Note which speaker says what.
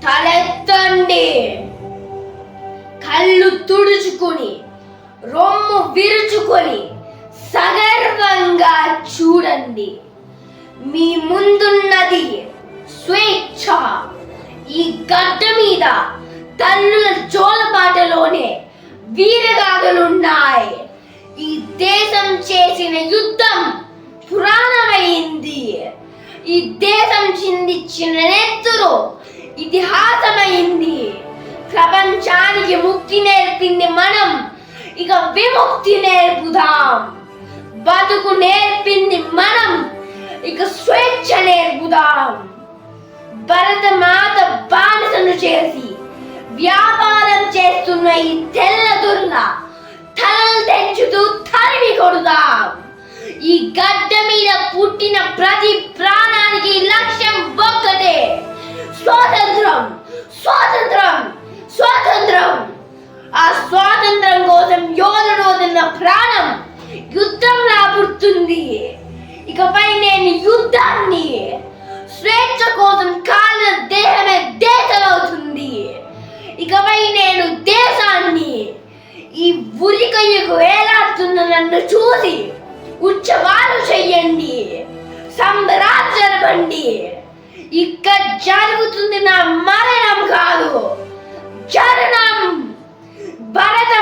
Speaker 1: తలెత్తండి, కళ్ళు తుడుచుకొని రొమ్ము విరుచుకొని సగర్వంగా చూడండి. మీ ముందున్నది స్వేచ్ఛ. ఈ గడ్డ మీద తల్లుల జోలపాటలోనే వీరగాథలున్నాయి. ఈ దేశం చేసిన యుద్ధం పురాణమైంది. ఈ దేశం చిందించిన నెత్తురు ఇతిహాసమైంది. ప్రపంచానికి ముక్తి నేర్పింది మనం, ఇక విముక్తి నేర్పుదాం. బతుకు నేర్పింది మనం, ఇక స్వేచ్ఛ నేర్పుదాం. భరతమాత బానిసను చేసి వ్యాపారం చేస్తున్న ఈ తెల్లదుర్ల తలలు తెంచుతూ తరిమి కొడుదాం. ఈ గడ్డ మీద పుట్టిన ప్రతి ప్రాణానికి లక్ష్యం ఒక్కటే, స్వాతంత్రం, స్వాతంత్రం, స్వాతంత్రం. ఆ స్వాతంత్రం కోసం యోధుడు వదిలిన ప్రాణం యుద్ధంలా పుడుతుంది. ఇకపై నేను యుద్ధాన్ని, స్వేచ్ఛ కోసం కాలిన దేహమే దేశమవుతుంది. ఇకపై నేను దేశాన్ని. ఈ ఉరికయ్యకు వేలాడుతున్న నన్ను చూసి ఉత్సవాలు చెయ్యండి, సంబరాలు జరపండి. ఇక్కడ జరుగుతుంది నా మరణం కాదు, చరణం. భరత